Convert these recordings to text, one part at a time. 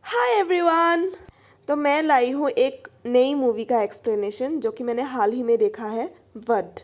Hi everyone. तो मैं लाई हूँ एक नई मूवी का एक्सप्लेनेशन जो कि मैंने हाल ही में देखा है, वध।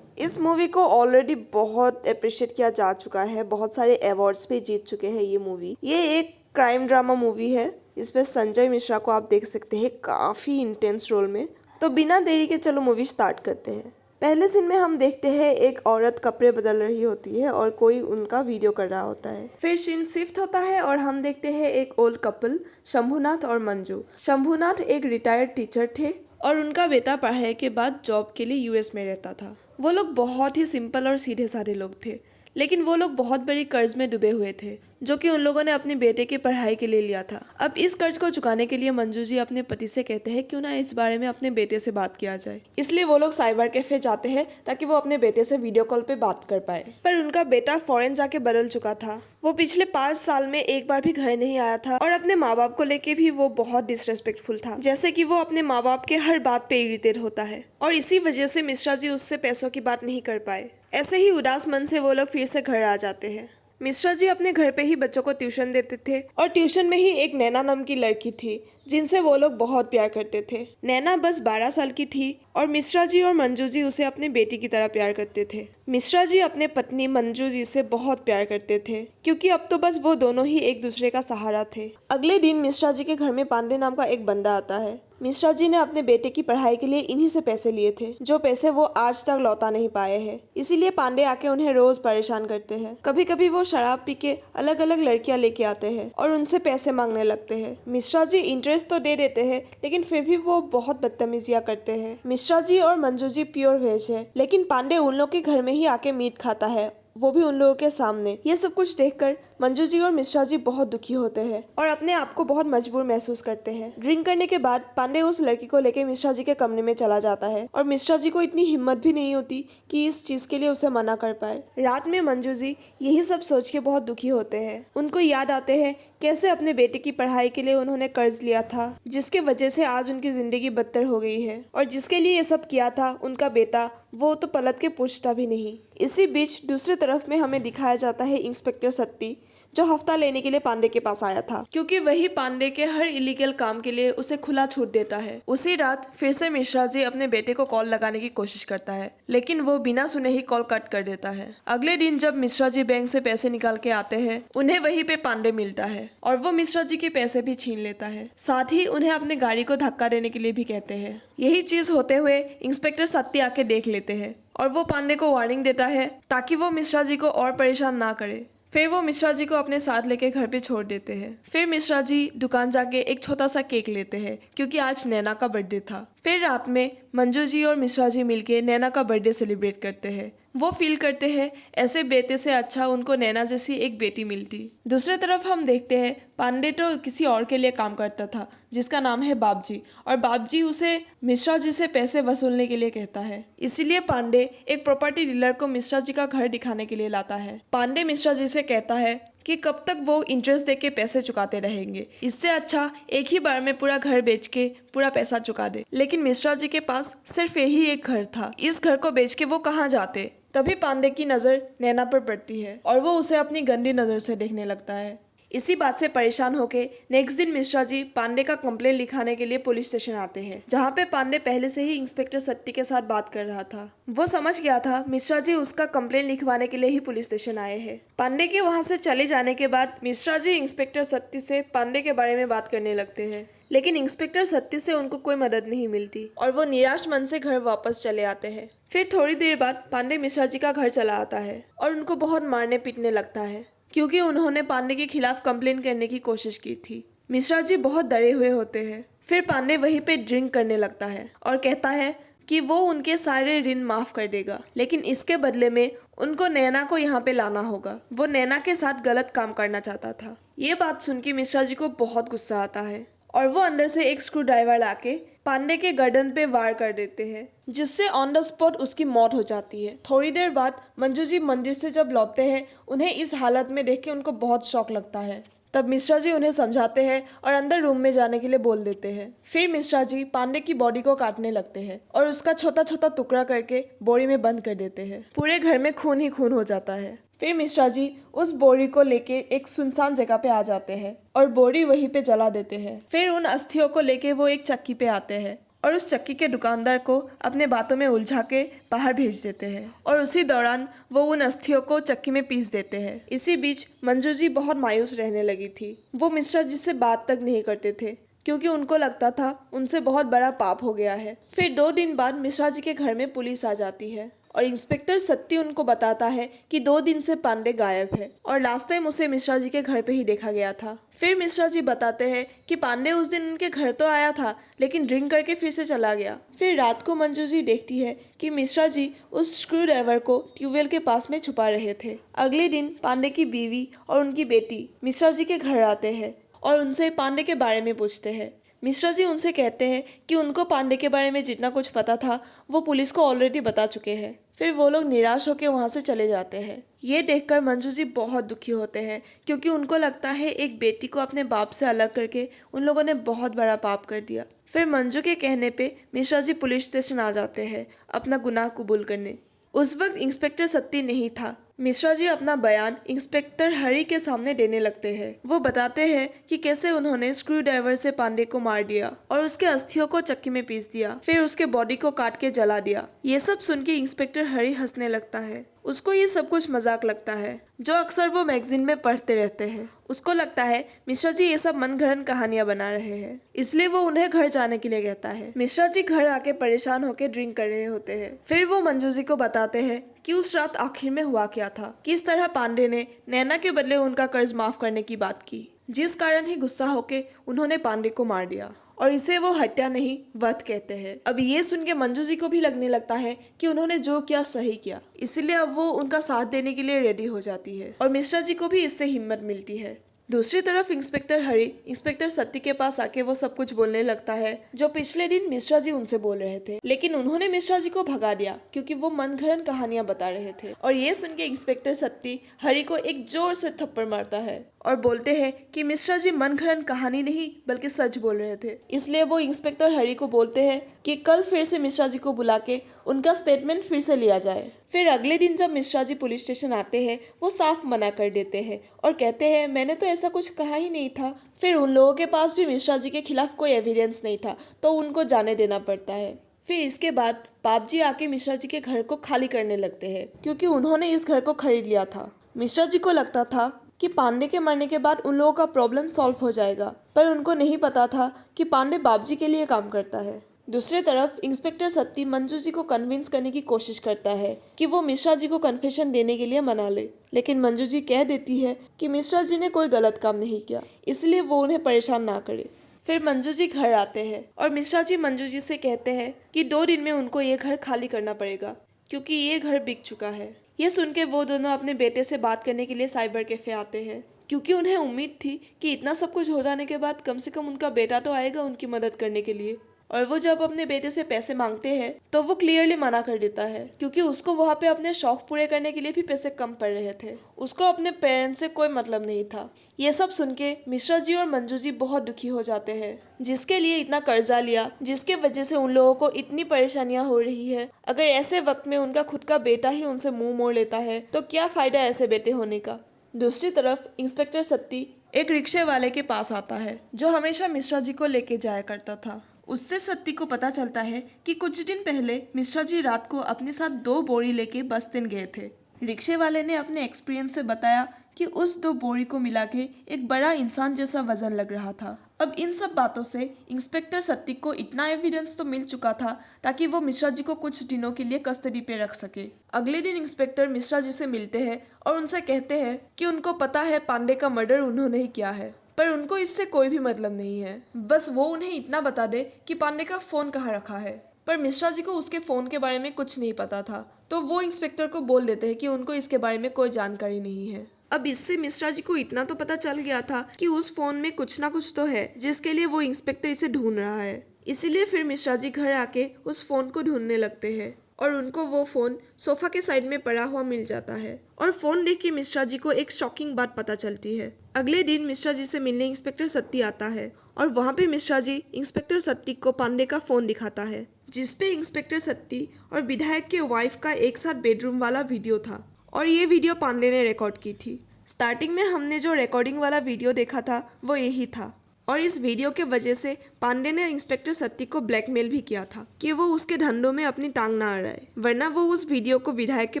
इस मूवी को ऑलरेडी बहुत अप्रिशिएट किया जा चुका है, बहुत सारे अवार्ड्स भी जीत चुके हैं ये मूवी। ये एक क्राइम ड्रामा मूवी है। इसमें संजय मिश्रा को आप देख सकते हैं काफ़ी इंटेंस रोल में। तो बिना देरी के चलो मूवी स्टार्ट करते हैं। पहले सीन में हम देखते हैं एक औरत कपड़े बदल रही होती है और कोई उनका वीडियो कर रहा होता है। फिर सीन शिफ्ट होता है और हम देखते हैं एक ओल्ड कपल, शंभुनाथ और मंजू। शंभुनाथ एक रिटायर्ड टीचर थे और उनका बेटा पढ़ाई के बाद जॉब के लिए यूएस में रहता था। वो लोग बहुत ही सिंपल और सीधे साधे लोग थे, लेकिन वो लोग बहुत बड़ी कर्ज में डूबे हुए थे जो कि उन लोगों ने अपने बेटे की पढ़ाई के लिए लिया था। अब इस कर्ज को चुकाने के लिए मंजू जी अपने पति से कहते हैं क्यों ना इस बारे में अपने बेटे से बात किया जाए। इसलिए वो लोग साइबर कैफे जाते हैं ताकि वो अपने बेटे से वीडियो कॉल पे बात कर पाए। पर उनका बेटा फॉरेन जाके बदल चुका था। वो पिछले 5 साल में एक बार भी घर नहीं आया था और अपने माँ बाप को लेके भी वो बहुत डिसरेस्पेक्टफुल था, जैसे कि वो अपने माँ बाप के हर बात पे इरिटेट होता है और इसी वजह से मिश्रा जी उससे पैसों की बात नहीं कर पाए। ऐसे ही उदास मन से वो लोग फिर से घर आ जाते हैं। मिश्रा जी अपने घर पे ही बच्चों को ट्यूशन देते थे और ट्यूशन में ही एक नैना नाम की लड़की थी जिनसे वो लोग बहुत प्यार करते थे। नैना बस 12 साल की थी और मिश्रा जी और मंजू जी उसे अपने बेटी की तरह प्यार करते थे। मिश्रा जी अपने पत्नी मंजू जी से बहुत प्यार करते थे क्योंकि अब तो बस वो दोनों ही एक दूसरे का सहारा थे। अगले दिन मिश्रा जी के घर में पांडे नाम का एक बंदा आता है। मिश्रा जी ने अपने बेटे की पढ़ाई के लिए इन्हीं से पैसे लिए थे, जो पैसे वो आज तक लौटा नहीं पाए हैं। इसीलिए पांडे आके उन्हें रोज परेशान करते हैं। कभी कभी वो शराब पी के अलग अलग लड़कियां लेके आते हैं और उनसे पैसे मांगने लगते हैं। मिश्रा जी इंटरेस्ट तो दे देते हैं, लेकिन फिर भी वो बहुत बदतमीजियां करते हैं। मिश्रा जी और मंजू जी प्योर वेज है, लेकिन पांडे उन लोग के घर में ही आके मीट खाता है, वो भी उन लोगों के सामने। ये सब कुछ देखकर मंजू जी और मिश्रा जी बहुत दुखी होते हैं और अपने आप को बहुत मजबूर महसूस करते हैं। ड्रिंक करने के बाद पांडे उस लड़की को लेकर मिश्रा जी के कमरे में चला जाता है और मिश्रा जी को इतनी हिम्मत भी नहीं होती कि इस चीज के लिए उसे मना कर पाए। रात में मंजू जी यही सब सोच के बहुत दुखी होते हैं। उनको याद आते हैं कैसे अपने बेटे की पढ़ाई के लिए उन्होंने कर्ज लिया था, जिसके वजह से आज उनकी जिंदगी बदतर हो गई है और जिसके लिए ये सब किया था उनका बेटा, वो तो पलट के पूछता भी नहीं। इसी बीच दूसरी तरफ में हमें दिखाया जाता है इंस्पेक्टर सत्ती, जो हफ्ता लेने के लिए पांडे के पास आया था क्योंकि वही पांडे के हर इलीगल काम के लिए उसे खुला छूट देता है। उसी रात फिर से मिश्रा जी अपने बेटे को कॉल लगाने की कोशिश करता है, लेकिन वो बिना सुने ही कॉल कट कर देता है। अगले दिन जब मिश्रा जी बैंक से पैसे निकाल के आते हैं, उन्हें वहीं पे पांडे मिलता है और वो मिश्रा जी के पैसे भी छीन लेता है। साथ ही उन्हें अपने गाड़ी को धक्का देने के लिए भी कहते हैं। यही चीज होते हुए इंस्पेक्टर सत्ती आके देख लेते हैं और वो पांडे को वार्निंग देता है ताकि वो मिश्रा जी को और परेशान ना करे। फिर वो मिश्रा जी को अपने साथ लेके घर पे छोड़ देते हैं। फिर मिश्रा जी दुकान जाके एक छोटा सा केक लेते हैं क्योंकि आज नैना का बर्थडे था। फिर रात में मंजू जी और मिश्रा जी मिलके नैना का बर्थडे सेलिब्रेट करते हैं। वो फील करते हैं ऐसे बेटे से अच्छा उनको नैना जैसी एक बेटी मिलती। दूसरी तरफ हम देखते हैं पांडे तो किसी और के लिए काम करता था जिसका नाम है बाबजी, और बाबजी उसे मिश्रा जी से पैसे वसूलने के लिए कहता है। इसीलिए पांडे एक प्रॉपर्टी डीलर को मिश्रा जी का घर दिखाने के लिए लाता है। पांडे मिश्रा जी से कहता है कि कब तक वो इंटरेस्ट देके पैसे चुकाते रहेंगे, इससे अच्छा एक ही बार में पूरा घर बेच के पूरा पैसा चुका दे। लेकिन मिश्रा जी के पास सिर्फ यही एक घर था, इस घर को बेच के वो कहाँ जाते। तभी पांडे की नजर नैना पर पड़ती है और वो उसे अपनी गंदी नजर से देखने लगता है। इसी बात से परेशान होके नेक्स्ट दिन मिश्रा जी पांडे का कंप्लेंट लिखाने के लिए पुलिस स्टेशन आते हैं, जहाँ पे पांडे पहले से ही इंस्पेक्टर सत्ती के साथ बात कर रहा था। वो समझ गया था मिश्रा जी उसका कंप्लेंट लिखवाने के लिए ही पुलिस स्टेशन आए हैं। पांडे के वहाँ से चले जाने के बाद मिश्रा जी इंस्पेक्टर सत्ती से पांडे के बारे में बात करने लगते हैं, लेकिन इंस्पेक्टर सत्ती से उनको कोई मदद नहीं मिलती और वो निराश मन से घर वापस चले आते हैं। फिर थोड़ी देर बाद पांडे मिश्रा जी का घर चला आता है और उनको बहुत मारने पीटने लगता है क्योंकि उन्होंने पांडे के खिलाफ कंप्लेंट करने की कोशिश की थी। मिश्रा जी बहुत डरे हुए होते हैं। फिर पांडे वहीं पे ड्रिंक करने लगता है और कहता है कि वो उनके सारे ऋण माफ कर देगा, लेकिन इसके बदले में उनको नैना को यहाँ पे लाना होगा। वो नैना के साथ गलत काम करना चाहता था। ये बात सुन के मिश्रा जी को बहुत गुस्सा आता है और वो अंदर से एक स्क्रू ड्राइवर लाके पांडे के गर्दन पे वार कर देते हैं, जिससे ऑन द स्पॉट उसकी मौत हो जाती है। थोड़ी देर बाद मंजू जी मंदिर से जब लौटते हैं, उन्हें इस हालत में देख के उनको बहुत शौक लगता है। तब मिश्रा जी उन्हें समझाते हैं और अंदर रूम में जाने के लिए बोल देते हैं। फिर मिश्रा जी पांडे की बॉडी को काटने लगते हैं और उसका छोटा छोटा टुकड़ा करके बोरी में बंद कर देते हैं। पूरे घर में खून ही खून हो जाता है। फिर मिश्रा जी उस बोरी को लेके एक सुनसान जगह पे आ जाते हैं और बोरी वहीं पे जला देते हैं। फिर उन अस्थियों को लेके वो एक चक्की पे आते हैं और उस चक्की के दुकानदार को अपने बातों में उलझा के बाहर भेज देते हैं और उसी दौरान वो उन अस्थियों को चक्की में पीस देते हैं। इसी बीच मंजू जी बहुत मायूस रहने लगी थी। वो मिश्रा जी से बात तक नहीं करते थे क्योंकि उनको लगता था उनसे बहुत बड़ा पाप हो गया है। फिर 2 दिन बाद मिश्रा जी के घर में पुलिस आ जाती है और इंस्पेक्टर सत्ती उनको बताता है कि 2 दिन से पांडे गायब है और लास्ट टाइम उसे मिश्रा जी के घर पे ही देखा गया था। फिर मिश्रा जी बताते हैं कि पांडे उस दिन उनके घर तो आया था लेकिन ड्रिंक करके फिर से चला गया। फिर रात को मंजू जी देखती है कि मिश्रा जी उस स्क्रू ड्राइवर को ट्यूबवेल के पास में छुपा रहे थे। अगले दिन पांडे की बीवी और उनकी बेटी मिश्रा जी के घर आते हैं और उनसे पांडे के बारे में पूछते हैं। मिश्रा जी उनसे कहते हैं कि उनको पांडे के बारे में जितना कुछ पता था वो पुलिस को ऑलरेडी बता चुके हैं। फिर वो लोग निराश होकर वहाँ से चले जाते हैं। ये देखकर मंजू जी बहुत दुखी होते हैं क्योंकि उनको लगता है एक बेटी को अपने बाप से अलग करके उन लोगों ने बहुत बड़ा पाप कर दिया। फिर मंजू के कहने पे मिश्रा जी पुलिस स्टेशन आ जाते हैं अपना गुनाह कबूल करने। उस वक्त इंस्पेक्टर सत्ती नहीं था। मिश्रा जी अपना बयान इंस्पेक्टर हरी के सामने देने लगते हैं। वो बताते हैं कि कैसे उन्होंने स्क्रू ड्राइवर से पांडे को मार दिया और उसके अस्थियों को चक्की में पीस दिया, फिर उसके बॉडी को काट के जला दिया। ये सब सुन के इंस्पेक्टर हरी हंसने लगता है। उसको ये सब कुछ मजाक लगता है जो अक्सर वो मैगजीन में पढ़ते रहते हैं। उसको लगता है मिश्रा जी ये सब मनगढ़ंत कहानियां बना रहे हैं, इसलिए वो उन्हें घर जाने के लिए कहता है। मिश्रा जी घर आके परेशान होकर ड्रिंक कर रहे होते हैं। फिर वो मंजू जी को बताते हैं कि उस रात आखिर में हुआ क्या था, किस तरह पांडे ने नैना के बदले उनका कर्ज माफ करने की बात की, जिस कारण ही गुस्सा होके उन्होंने पांडे को मार दिया और इसे वो हत्या नहीं वध कहते हैं। अब ये सुन के मंजू जी को भी लगने लगता है कि उन्होंने जो किया सही किया, इसलिए अब वो उनका साथ देने के लिए रेडी हो जाती है और मिश्रा जी को भी इससे हिम्मत मिलती है। दूसरी तरफ इंस्पेक्टर हरी इंस्पेक्टर सत्ती के पास आके वो सब कुछ बोलने लगता है जो पिछले दिन मिश्रा जी उनसे बोल रहे थे, लेकिन उन्होंने मिश्रा जी को भगा दिया क्योंकि वो मनगढ़ंत कहानियां बता रहे थे। और ये सुन के इंस्पेक्टर सत्ती हरी को एक जोर से थप्पड़ मारता है और बोलते हैं कि मिश्रा जी मनगढ़ंत कहानी नहीं बल्कि सच बोल रहे थे। इसलिए वो इंस्पेक्टर हरी को बोलते हैं कि कल फिर से मिश्रा जी को बुला के उनका स्टेटमेंट फिर से लिया जाए। फिर अगले दिन जब मिश्रा जी पुलिस स्टेशन आते हैं वो साफ मना कर देते हैं और कहते हैं मैंने तो ऐसा कुछ कहा ही नहीं था। फिर उन लोगों के पास भी मिश्रा जी के खिलाफ कोई एविडेंस नहीं था तो उनको जाने देना पड़ता है। फिर इसके बाद बाप जी आके मिश्रा जी के घर को खाली करने लगते हैं क्योंकि उन्होंने इस घर को खरीद लिया था। मिश्रा जी को लगता था कि पांडे के मरने के बाद उन लोगों का प्रॉब्लम सॉल्व हो जाएगा, पर उनको नहीं पता था कि पांडे बाप जी के लिए काम करता है। दूसरी तरफ इंस्पेक्टर सत्ती मंजू जी को कन्विंस करने की कोशिश करता है कि वो मिश्रा जी को कन्फेशन देने के लिए मना ले, लेकिन मंजू जी कह देती है कि मिश्रा जी ने कोई गलत काम नहीं किया, इसलिए वो उन्हें परेशान ना करे। फिर मंजू जी घर आते हैं और मिश्रा जी मंजू जी से कहते हैं कि 2 दिन में उनको ये घर खाली करना पड़ेगा क्योंकि ये घर बिक चुका है। ये सुन के वो दोनों अपने बेटे से बात करने के लिए साइबर कैफे आते हैं क्योंकि उन्हें उम्मीद थी कि इतना सब कुछ हो जाने के बाद कम से कम उनका बेटा तो आएगा उनकी मदद करने के लिए। और वो जब अपने बेटे से पैसे मांगते हैं तो वो क्लियरली मना कर देता है क्योंकि उसको वहाँ पे अपने शौक पूरे करने के लिए भी पैसे कम पड़ रहे थे। उसको अपने पेरेंट्स से कोई मतलब नहीं था। ये सब सुन के मिश्रा जी और मंजू जी बहुत दुखी हो जाते हैं, जिसके लिए इतना कर्जा लिया, जिसके वजह से उन लोगों को इतनी परेशानियां हो रही है। अगर ऐसे वक्त में उनका खुद का बेटा ही उनसे मुंह मोड़ लेता है तो क्या फायदा ऐसे बेटे होने का। दूसरी तरफ इंस्पेक्टर सत्ती एक रिक्शे वाले के पास आता है जो हमेशा मिश्रा जी को लेके जाया करता था। उससे सत्ती को पता चलता है कि कुछ दिन पहले मिश्रा जी रात को अपने साथ 2 बोरी लेके बस्तिन गए थे। रिक्शे वाले ने अपने एक्सपीरियंस से बताया कि उस 2 बोरी को मिला के एक बड़ा इंसान जैसा वजन लग रहा था। अब इन सब बातों से इंस्पेक्टर सत्ती को इतना एविडेंस तो मिल चुका था ताकि वो मिश्रा जी को कुछ दिनों के लिए कस्टडी पे रख सके। अगले दिन इंस्पेक्टर मिश्रा जी से मिलते हैं और उनसे कहते हैं कि उनको पता है पांडे का मर्डर उन्होंने ही किया है, पर उनको इससे कोई भी मतलब नहीं है। बस वो उन्हें इतना बता दे कि पांडे का फोन कहाँ रखा है। पर मिश्रा जी को उसके फोन के बारे में कुछ नहीं पता था, तो वो इंस्पेक्टर को बोल देते हैं कि उनको इसके बारे में कोई जानकारी नहीं है। अब इससे मिश्रा जी को इतना तो पता चल गया था कि उस फोन में कुछ ना कुछ तो है जिसके लिए वो इंस्पेक्टर इसे ढूंढ रहा है। इसीलिए फिर मिश्रा जी घर आके उस फोन को ढूंढने लगते हैं और उनको वो फोन सोफा के साइड में पड़ा हुआ मिल जाता है और फोन देख के मिश्रा जी को एक शॉकिंग बात पता चलती है। अगले दिन मिश्रा जी से मिलने इंस्पेक्टर सत्ती आता है और वहाँ पे मिश्रा जी इंस्पेक्टर सत्ती को पांडे का फोन दिखाता है जिसपे इंस्पेक्टर सत्ती और विधायक के वाइफ का एक साथ बेडरूम वाला वीडियो था और ये वीडियो पांडे ने रिकॉर्ड की थी। स्टार्टिंग में हमने जो रिकॉर्डिंग वाला वीडियो देखा था वो यही था और इस वीडियो के वजह से पांडे ने इंस्पेक्टर सत्ती को ब्लैकमेल भी किया था कि वो उसके धंधों में अपनी टांग ना अड़ाए, वरना वो उस वीडियो को विधायक के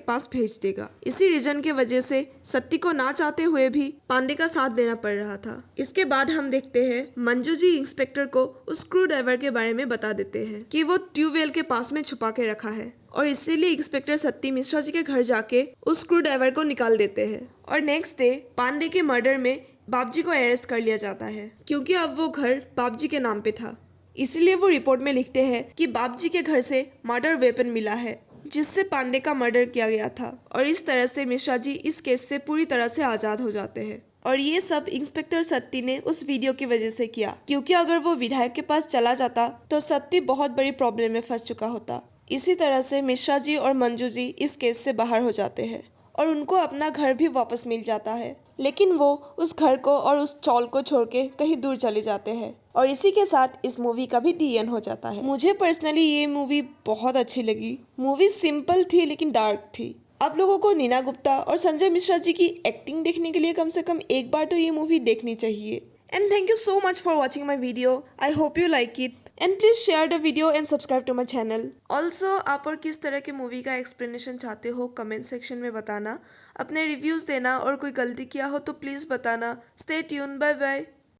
पास भेज देगा। इसी रीजन के वजह से सत्ती को ना चाहते हुए भी पांडे का साथ देना पड़ रहा था। इसके बाद हम देखते हैं मंजू जी इंस्पेक्टर को उस स्क्रू ड्राइवर के बारे में बता देते हैं कि वो ट्यूबवेल के पास में छुपा के रखा है और इसीलिए इंस्पेक्टर सत्ती मिश्रा जी के घर जाके उस स्क्रू ड्राइवर को निकाल देते हैं। और नेक्स्ट डे पांडे के मर्डर में बाबजी को अरेस्ट कर लिया जाता है क्योंकि अब वो घर बाबजी के नाम पे था। इसीलिए वो रिपोर्ट में लिखते हैं कि बाबजी के घर से मर्डर वेपन मिला है जिससे पांडे का मर्डर किया गया था और इस तरह से मिश्रा जी इस केस से पूरी तरह से आज़ाद हो जाते हैं। और ये सब इंस्पेक्टर सत्ती ने उस वीडियो की वजह से किया, क्योंकि अगर वो विधायक के पास चला जाता तो सत्ती बहुत बड़ी प्रॉब्लम में फंस चुका होता। इसी तरह से मिश्रा जी और मंजू जी इस केस से बाहर हो जाते हैं और उनको अपना घर भी वापस मिल जाता है, लेकिन वो उस घर को और उस चौल को छोड़ के कहीं दूर चले जाते हैं। और इसी के साथ इस मूवी का भी डी एन हो जाता है। मुझे पर्सनली ये मूवी बहुत अच्छी लगी। मूवी सिंपल थी लेकिन डार्क थी। आप लोगों को नीना गुप्ता और संजय मिश्रा जी की एक्टिंग देखने के लिए कम से कम एक बार तो ये मूवी देखनी चाहिए। And thank you so much for watching my video. I hope you like it. And please share the video and subscribe to my channel. Also, आप और किस तरह के मूवी का एक्सप्लेनेशन चाहते हो कमेंट सेक्शन में बताना, अपने रिव्यूज़ देना और कोई गलती किया हो तो प्लीज़ बताना। Stay tuned. Bye bye.